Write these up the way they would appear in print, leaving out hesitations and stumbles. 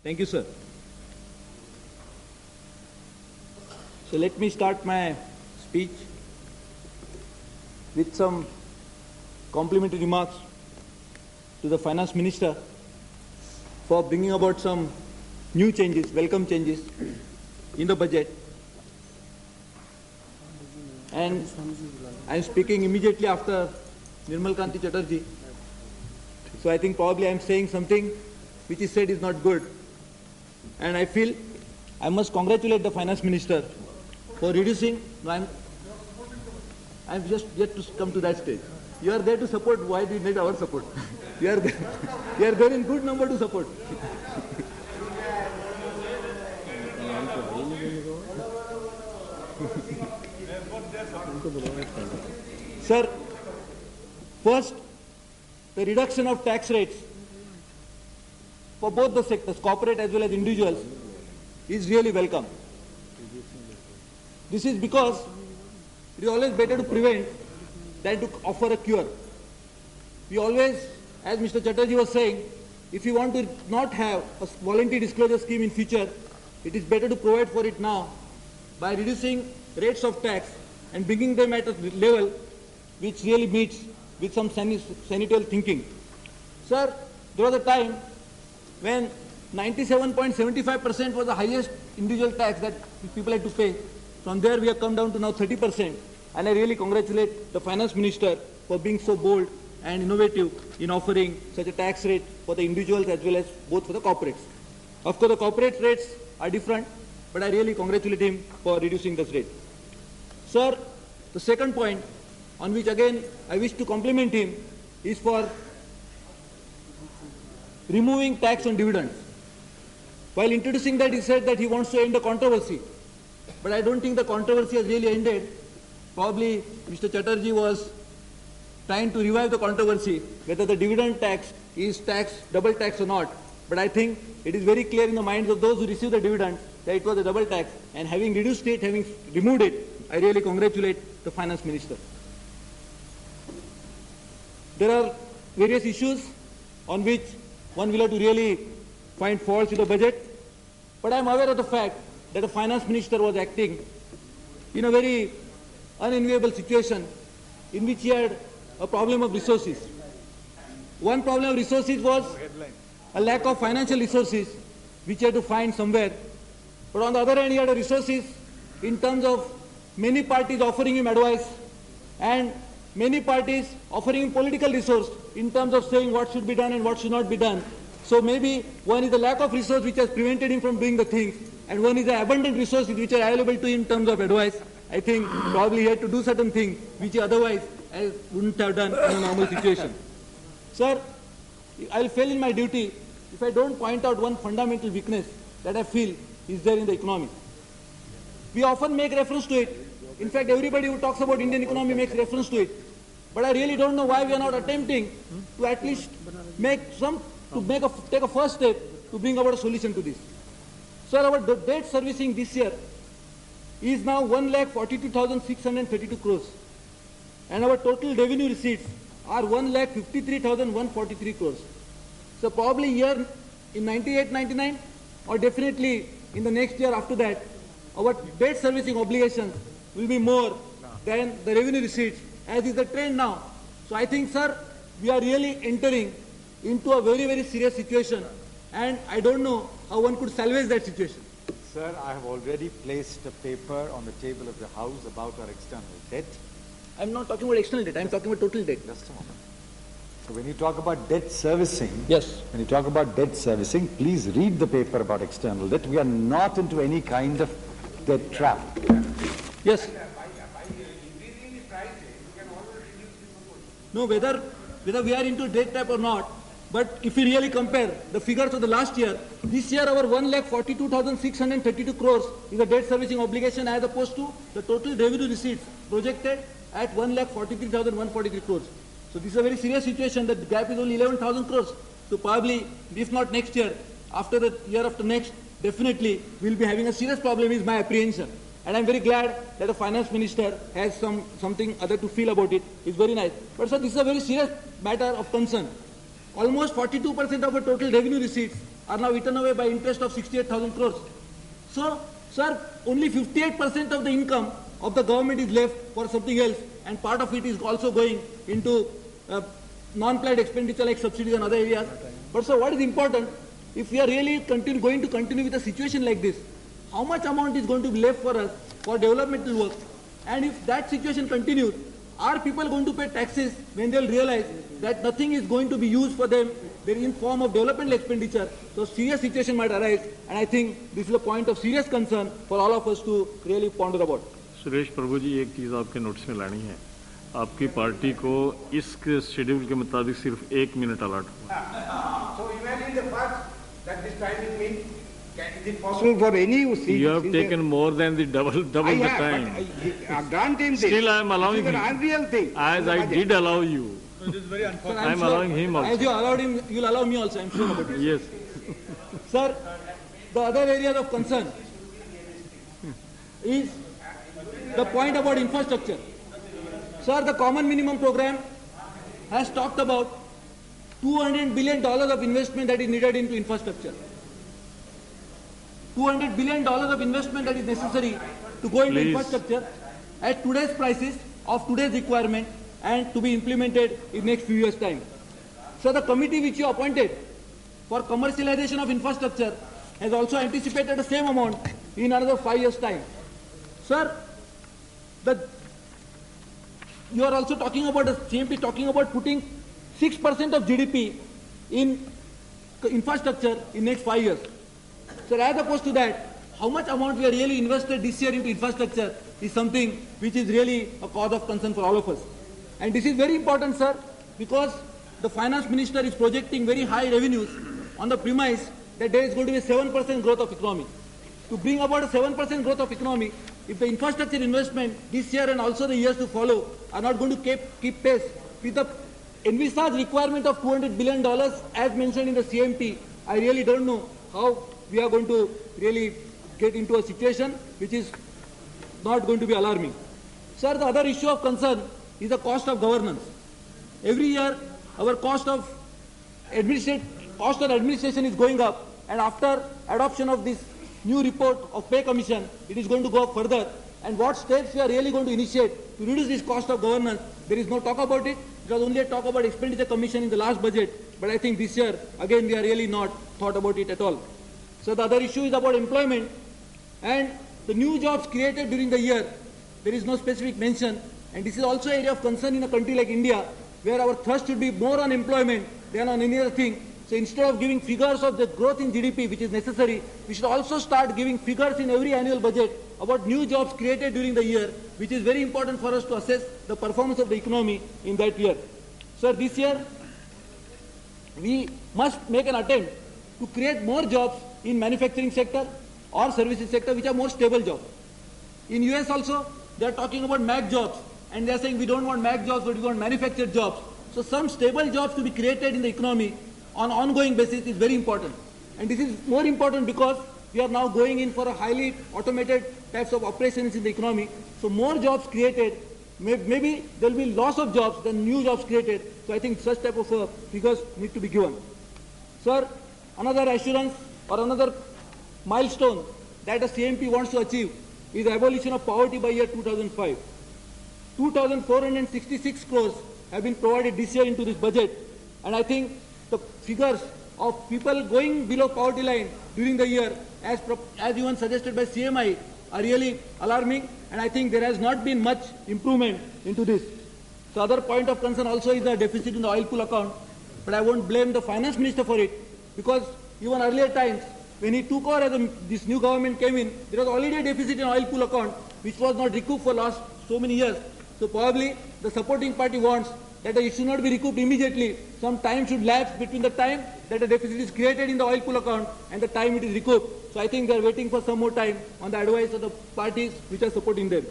Thank you, sir. So let me start my speech with some complimentary remarks to the Finance Minister for bringing about some new changes, welcome changes in the budget. And I am speaking immediately after Nirmal Kanti Chatterjee. So I think probably I am saying something which is said is not good. And I feel I must congratulate the Finance Minister for reducing. No, I'm just yet to come to that stage. You are there to support. Why do you need our support? You are there in good number to support. Sir, first, the reduction of tax rates for both the sectors, corporate as well as individuals, is really welcome. This is because it is always better to prevent than to offer a cure. We always, as Mr. Chatterjee was saying, if you want to not have a voluntary disclosure scheme in future, it is better to provide for it now by reducing rates of tax and bringing them at a level which really meets with some sanitary thinking. Sir, there was a time when 97.75% was the highest individual tax that people had to pay. From there we have come down to now 30%. And I really congratulate the Finance Minister for being so bold and innovative in offering such a tax rate for the individuals as well as both for the corporates. Of course, the corporate rates are different, but I really congratulate him for reducing this rate. Sir, the second point on which again I wish to compliment him is for removing tax on dividends. While introducing that, he said that he wants to end the controversy. But I don't think the controversy has really ended. Probably Mr. Chatterjee was trying to revive the controversy whether the dividend tax is double tax or not. But I think it is very clear in the minds of those who receive the dividend that it was a double tax, and having reduced it, having removed it, I really congratulate the Finance Minister. There are various issues on which one will have to really find faults with the budget, but I am aware of the fact that the Finance Minister was acting in a very unenviable situation in which he had a problem of resources. One problem of resources was a lack of financial resources which he had to find somewhere. But on the other hand, he had a resources in terms of many parties offering him advice and many parties offering him political resource in terms of saying what should be done and what should not be done. So maybe one is the lack of resource which has prevented him from doing the things, and one is the abundant resources which are available to him in terms of advice. I think probably he had to do certain things which he otherwise wouldn't have done in a normal situation. Sir, I will fail in my duty if I don't point out one fundamental weakness that I feel is there in the economy. We often make reference to it. In fact, everybody who talks about Indian economy makes reference to it. But I really don't know why we are not attempting to at least take a first step to bring about a solution to this. Sir, our debt servicing this year is now 1,42,632 crores. And our total revenue receipts are 1,53,143 crores. So probably here in 98-99 or definitely in the next year after that, our debt servicing obligations will be more than the revenue receipts, as is the trend now. So I think, sir, we are really entering into a very, very serious situation, and I don't know how one could salvage that situation. Sir, I have already placed a paper on the table of the House about our external debt. I'm not talking about external debt, I'm talking about total debt. Just a moment. So when you talk about debt servicing, yes. When you talk about debt servicing, please read the paper about external debt. We are not into any kind of debt trap. Yes. No, whether we are into debt trap or not, but if we really compare the figures of the last year, this year our 1,42,632 crores is a debt servicing obligation as opposed to the total revenue receipts projected at 1,43,143 crores. So this is a very serious situation. The gap is only 11,000 crores. So probably, if not next year, after the year after next, definitely we'll be having a serious problem is my apprehension. And I'm very glad that the Finance Minister has something other to feel about it. It's very nice. But sir, this is a very serious matter of concern. Almost 42% of our total revenue receipts are now eaten away by interest of 68,000 crores. So, sir, only 58% of the income of the government is left for something else, and part of it is also going into non-planned expenditure like subsidies and other areas. But sir, what is important, if we are really going to continue with a situation like this, how much amount is going to be left for us for developmental work? And if that situation continues, are people going to pay taxes when they'll realize that nothing is going to be used for them in form of developmental expenditure? So serious situation might arise, and I think this is a point of serious concern for all of us to really ponder about. Suresh प्रभु जी, एक चीज़ आपके notice में लानी है, आपकी party को इस schedule के मुताबिक सिर्फ 1 मिनट अलॉट हुआ। So imagine the fact that this timing means, is it possible for any You have taken more than the double the time. Grant him this. Still I am allowing This is him. an unreal thing. As I did allow you. So it is very unfortunate. I am allowing him also. As you allowed him, you will allow me also, I am sure about it. Yes. Sir, the other areas of concern is the point about infrastructure. Sir, the common minimum program has talked about $200 billion of investment that is needed into infrastructure. $200 billion of investment that is necessary to go into infrastructure at today's prices of today's requirement and to be implemented in next few years' time. So the committee which you appointed for commercialization of infrastructure has also anticipated the same amount in another 5 years' time. Sir, you are also talking about, the CMP talking about putting 6% of GDP in infrastructure in next 5 years. So as opposed to that, how much amount we are really invested this year into infrastructure is something which is really a cause of concern for all of us. And this is very important, sir, because the finance minister is projecting very high revenues on the premise that there is going to be a 7% growth of economy. To bring about a 7% growth of economy, if the infrastructure investment this year and also the years to follow are not going to keep pace with the envisaged requirement of $200 billion as mentioned in the CMP, I really don't know how we are going to really get into a situation which is not going to be alarming. Sir, the other issue of concern is the cost of governance. Every year, our cost of administration is going up, and after adoption of this new report of pay commission, it is going to go up further. And what steps we are really going to initiate to reduce this cost of governance, there is no talk about it. There was only a talk about expenditure commission in the last budget, but I think this year, again, we are really not thought about it at all. So the other issue is about employment, and the new jobs created during the year, there is no specific mention, and this is also an area of concern in a country like India, where our thrust should be more on employment than on any other thing. So instead of giving figures of the growth in GDP, which is necessary, we should also start giving figures in every annual budget about new jobs created during the year, which is very important for us to assess the performance of the economy in that year. Sir, this year, we must make an attempt to create more jobs in manufacturing sector or services sector, which are more stable jobs. In US also, they are talking about MAC jobs, and they are saying we don't want MAC jobs, but we want manufactured jobs. So some stable jobs to be created in the economy on ongoing basis is very important. And this is more important because we are now going in for a highly automated types of operations in the economy. So more jobs created, maybe there will be loss of jobs than new jobs created. So I think such type of figures need to be given. Sir, another assurance or another milestone that the CMP wants to achieve is the abolition of poverty by year 2005. 2,466 crores have been provided this year into this budget, and I think the figures of people going below poverty line during the year, as even suggested by CMI, are really alarming, and I think there has not been much improvement into this. The other point of concern also is the deficit in the oil pool account, but I won't blame the finance minister for it, because even earlier times, when he took over as this new government came in, there was already a deficit in oil pool account, which was not recouped for last so many years. So probably the supporting party wants that it should not be recouped immediately. Some time should lapse between the time that a deficit is created in the oil pool account and the time it is recouped. So I think they are waiting for some more time on the advice of the parties which are supporting them.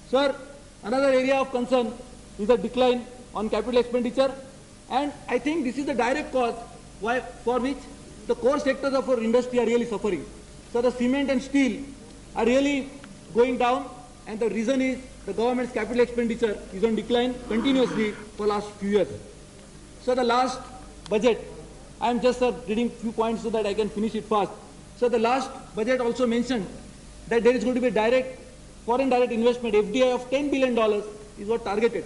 Sir, another area of concern is the decline on capital expenditure, and I think this is the direct cause for which the core sectors of our industry are really suffering. So the cement and steel are really going down, and the reason is the government's capital expenditure is on decline continuously for last few years. So the last budget, I am just reading few points so that I can finish it fast. So the last budget also mentioned that there is going to be foreign direct investment, FDI of $10 billion is what targeted.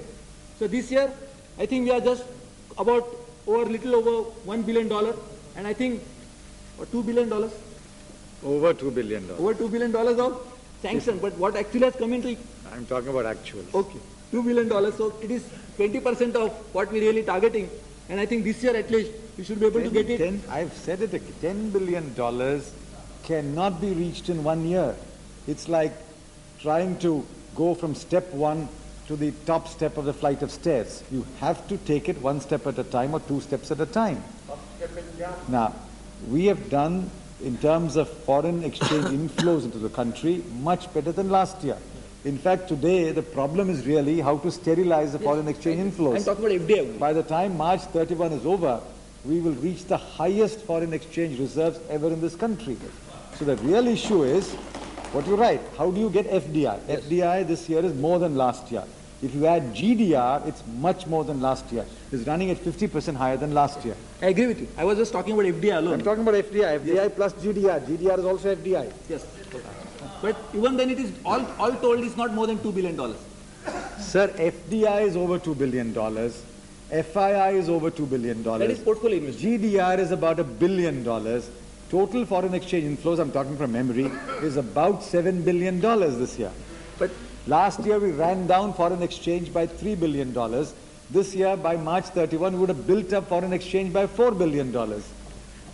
So this year, I think we are just about little over $1 billion, and I think $2 billion. Over $2 billion. Over $2 billion of sanction, but what actually has come into... I'm talking about actual. Okay, $2 billion, so it is 20% of what we're really targeting, and I think this year at least we should be able to get it. I've said it again, $10 billion cannot be reached in 1 year. It's like trying to go from step one to the top step of the flight of stairs. You have to take it one step at a time or two steps at a time. Now, we have done, in terms of foreign exchange inflows into the country, much better than last year. In fact, today, the problem is really how to sterilize the foreign exchange inflows. I'm talking about FDI. By the time March 31 is over, we will reach the highest foreign exchange reserves ever in this country. So the real issue is, what you write, how do you get FDI? Yes. FDI this year is more than last year. If you add GDR, it's much more than last year. It's running at 50% higher than last year. I agree with you. I was just talking about FDI alone. I'm talking about FDI. FDI plus GDR. GDR is also FDI. Yes. But even then it is, all told, is not more than $2 billion. Sir, FDI is over $2 billion. FII is over $2 billion. That is portfolio investment. GDR is about $1 billion. Total foreign exchange inflows, I'm talking from memory, is about $7 billion this year. But last year we ran down foreign exchange by $3 billion. This year, by March 31, we would have built up foreign exchange by $4 billion.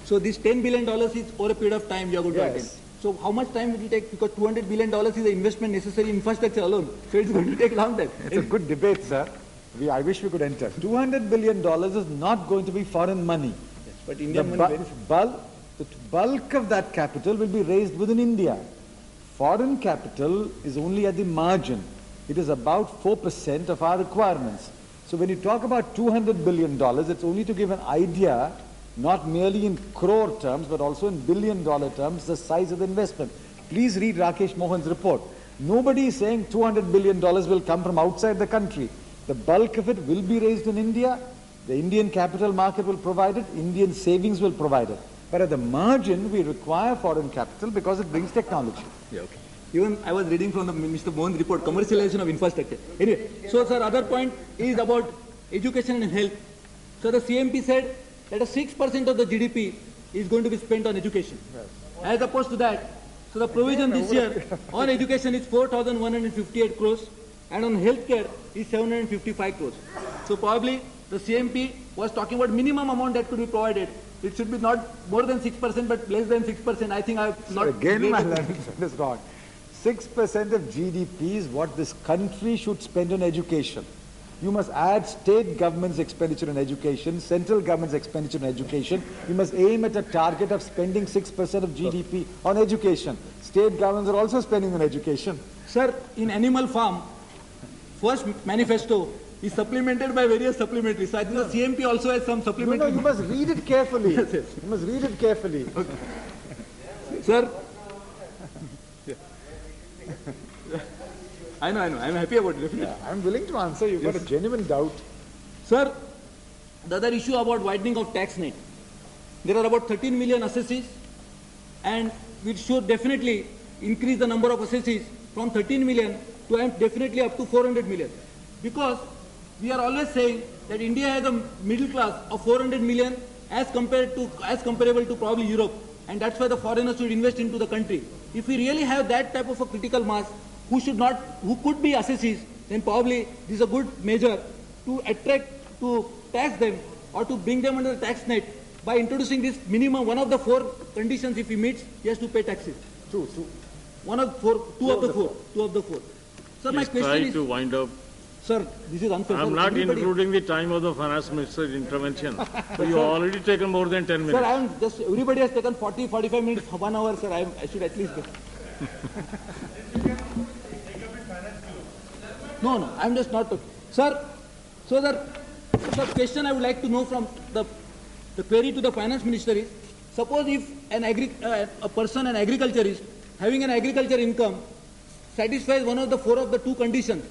So this $10 billion is over a period of time we are going to attain. So how much time will it take? Because $200 billion is the investment necessary in infrastructure alone. So it's going to take a long time. It's a good debate, sir. I wish we could enter. $200 billion is not going to be foreign money. Yes, but Indian money... The bulk of that capital will be raised within India. Foreign capital is only at the margin. It is about 4% of our requirements. So when you talk about $200 billion, it's only to give an idea, not merely in crore terms, but also in billion-dollar terms, the size of the investment. Please read Rakesh Mohan's report. Nobody is saying $200 billion will come from outside the country. The bulk of it will be raised in India. The Indian capital market will provide it. Indian savings will provide it. But at the margin, we require foreign capital because it brings technology. Yeah, okay. Even I was reading from the Mr. Mohan's report, commercialization of infrastructure. Anyway, so sir, other point is about education and health. So the CMP said that 6% of the GDP is going to be spent on education. Yes. As opposed to that, so the provision this year on education is 4,158 crores and on healthcare is 755 crores. So probably the CMP was talking about minimum amount that could be provided. It should be not more than 6%, but less than 6%. I think I have not... Again, my learning is wrong. 6% of GDP is what this country should spend on education. You must add state government's expenditure on education, central government's expenditure on education. You must aim at a target of spending 6% of GDP on education. State governments are also spending on education. Sir, in Animal Farm, first manifesto is supplemented by various supplementaries. So I think the CMP also has some supplementary... No, you must read it carefully. Yes, yes. You must read it carefully. Okay. Sir, I know. I'm happy about it. Yeah, I'm willing to answer. You've got a genuine doubt. Sir, the other issue about widening of tax net. There are about 13 million assessees, and we should definitely increase the number of assessees from 13 million to definitely up to 400 million. Because we are always saying that India has a middle class of 400 million as comparable to probably Europe, and that's why the foreigners should invest into the country. If we really have that type of a critical mass who could be assessees, then probably this is a good measure to attract, to tax them or to bring them under the tax net by introducing this minimum, one of the 4 conditions. If he meets, he has to pay taxes. Two of the four. Sir, my question try is... to wind up. Sir, this is unfair. I'm not including the time of the finance minister's intervention. So you have already taken more than 10 minutes. Sir, everybody has taken 40, 45 minutes, 1 hour, sir. I should at least get... No, I'm just not... Sir, so the question I would like to know from the query to the finance minister is, suppose if a person, an agriculturist, having an agriculture income, satisfies one of the 4 of the 2 conditions,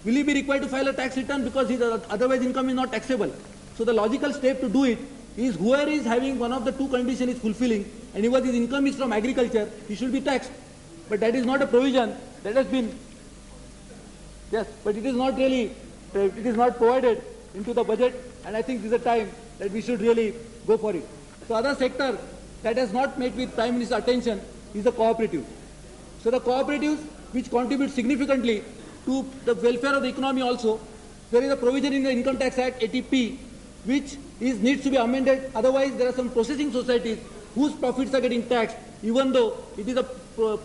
will he be required to file a tax return because his otherwise income is not taxable? So the logical step to do it is whoever is having one of the two conditions is fulfilling, and even his income is from agriculture, he should be taxed. But that is not a provision that has been, yes, but it is not really, it is not provided into the budget, and I think this is a time that we should really go for it. So other sector that has not met with Prime Minister's attention is the cooperative. So the cooperatives which contribute significantly to the welfare of the economy also, there is a provision in the Income Tax Act 80P which needs to be amended. Otherwise there are some processing societies whose profits are getting taxed, even though it is a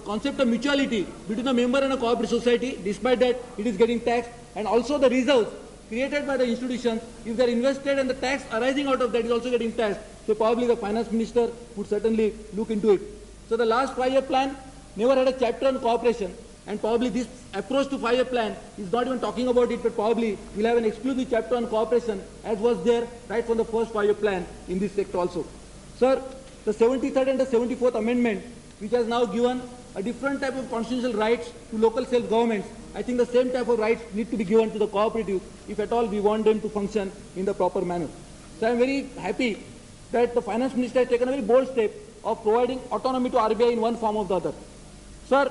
concept of mutuality between a member and a cooperative society. Despite that, it is getting taxed. And also the reserves created by the institutions, if they are invested and the tax arising out of that is also getting taxed. So probably the finance minister would certainly look into it. So the last 5-year plan never had a chapter on cooperation, and probably this approach to 5-year plan is not even talking about it, but probably we'll have an exclusive chapter on cooperation as was there right from the first 5-year plan in this sector also. Sir, the 73rd and the 74th amendment, which has now given a different type of constitutional rights to local self-governments, I think the same type of rights need to be given to the cooperatives if at all we want them to function in the proper manner. So I am very happy that the finance minister has taken a very bold step of providing autonomy to RBI in one form or the other. Sir,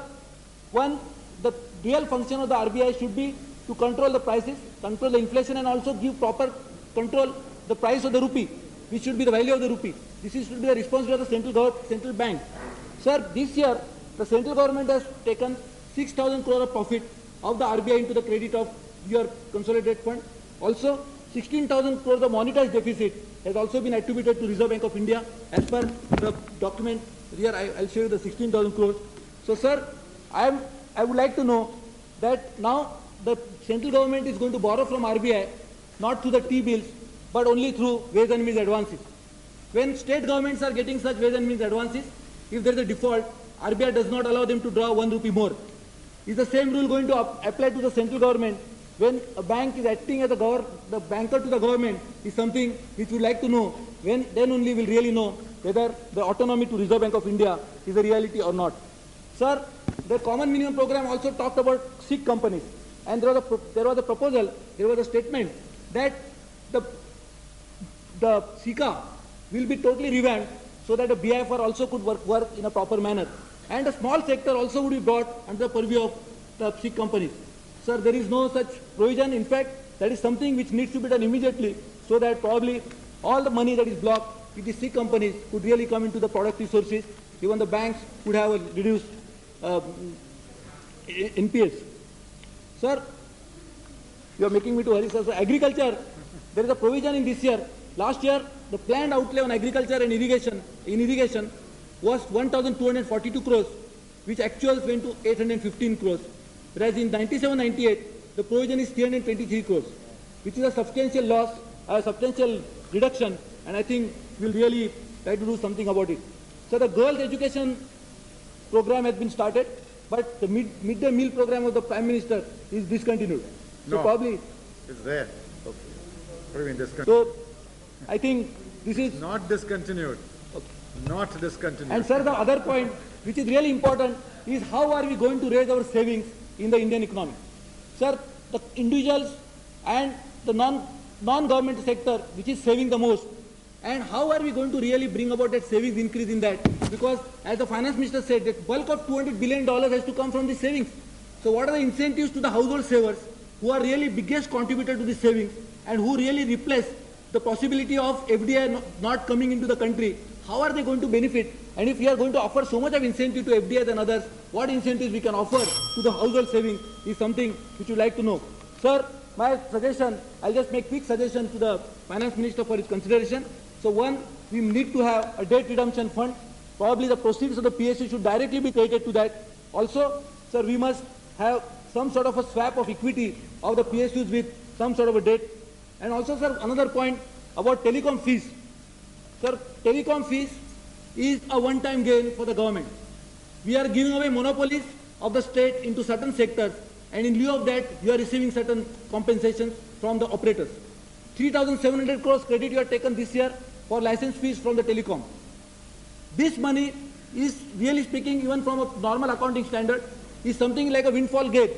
the real function of the RBI should be to control the prices, control the inflation, and also give proper control the price of the rupee, which should be the value of the rupee. This should be the responsibility of the central bank. Sir, this year the central government has taken 6,000 crore of profit of the RBI into the credit of your consolidated fund. Also, 16,000 crores of monetized deficit has also been attributed to Reserve Bank of India. As per the document here, I'll show you the 16,000 crores. So, sir, I would like to know that now the central government is going to borrow from RBI not through the T-bills, but only through ways and means advances. When state governments are getting such ways and means advances, if there is a default, RBI does not allow them to draw 1 rupee more. Is the same rule going to apply to the central government when a bank is acting as the banker to the government? Is something which we would like to know. Then only we'll really know whether the autonomy to Reserve Bank of India is a reality or not. Sir, the common minimum program also talked about Sikh companies, and there was a proposal, there was a statement that the SICA will be totally revamped so that the BIFR also could work in a proper manner. And a small sector also would be brought under the purview of the Sikh companies. Sir, there is no such provision. In fact, that is something which needs to be done immediately so that probably all the money that is blocked with the Sikh companies could really come into the productive sources. Even the banks would have a reduced NPS. Sir, you are making me to hurry, sir. So agriculture, there is a provision in this year. Last year, the planned outlay on agriculture and irrigation was 1,242 crores, which actuals went to 815 crores. Whereas in 97-98, the provision is 323 crores, which is a substantial loss, a substantial reduction, and I think we'll really try to do something about it. So the girls' education program has been started, but the midday meal program of the Prime Minister is discontinued. So probably it's there. Okay. What do you mean discontinued? So I think this is not discontinued. Okay. Not discontinued. And sir, the other point which is really important is how are we going to raise our savings in the Indian economy? Sir, the individuals and the non-government sector which is saving the most, and how are we going to really bring about that savings increase in that? Because as the finance minister said, the bulk of $200 billion has to come from the savings. So what are the incentives to the household savers who are really biggest contributor to the savings and who really replace the possibility of FDI not coming into the country? How are they going to benefit? And if we are going to offer so much of incentive to FDIs and others, what incentives we can offer to the household savings is something which we would like to know. Sir, my suggestion, I'll just make quick suggestion to the finance minister for his consideration. So one, we need to have a debt redemption fund. Probably the proceeds of the PSU should directly be credited to that. Also, sir, we must have some sort of a swap of equity of the PSUs with some sort of a debt. And also, sir, another point about telecom fees. Sir, telecom fees is a one-time gain for the government. We are giving away monopolies of the state into certain sectors, and in lieu of that, you are receiving certain compensations from the operators. 3,700 crores credit you have taken this year for license fees from the telecom. This money is, really speaking, even from a normal accounting standard, is something like a windfall gain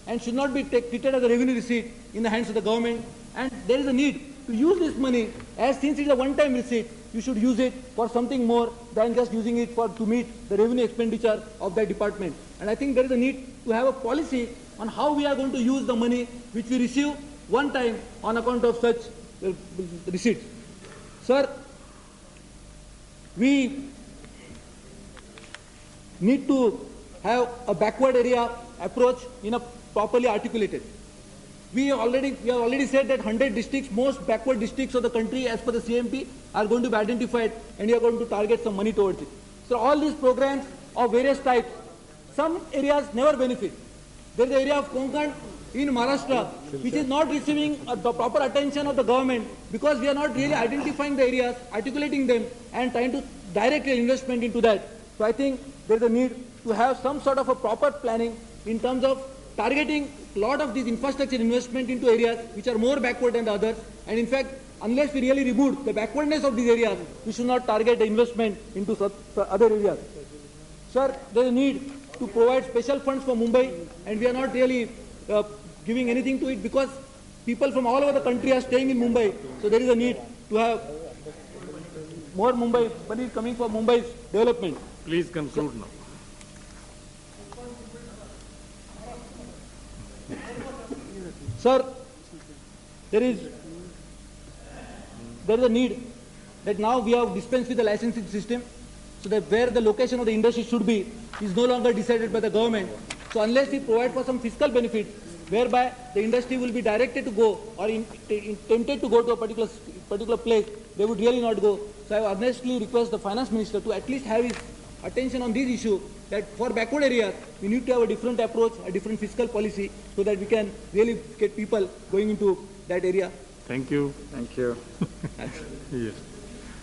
and should not be treated as a revenue receipt in the hands of the government. And there is a need to use this money, as since it's a one-time receipt, you should use it for something more than just using it to meet the revenue expenditure of that department. And I think there is a need to have a policy on how we are going to use the money which we receive one time on account of such receipts. Sir, we need to have a backward area approach in a properly articulated. We have already said that 100 districts, most backward districts of the country as per the CMP, are going to be identified, and we are going to target some money towards it. So all these programs of various types, some areas never benefit. There is the area of Konkan in Maharashtra, which is not receiving the proper attention of the government because we are not really identifying the areas, articulating them, and trying to direct investment into that. So I think there is a need to have some sort of a proper planning in terms of targeting a lot of these infrastructure investment into areas which are more backward than the others. And in fact, unless we really remove the backwardness of these areas, we should not target the investment into such other areas. Sir, there is a need to provide special funds for Mumbai, and we are not really giving anything to it because people from all over the country are staying in Mumbai. So there is a need to have more Mumbai money coming for Mumbai's development. Please conclude now. Sir, there is a need that now we have dispensed with the licensing system, so that where the location of the industry should be is no longer decided by the government. So unless we provide for some fiscal benefit, whereby the industry will be directed to go or tempted to go to a particular place, they would really not go. So I earnestly request the finance minister to at least have his attention on this issue, that for backward areas, we need to have a different approach, a different fiscal policy, so that we can really get people going into that area. Thank you. Thank you. Yes.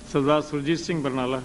Sardar Surjit Singh Barnala.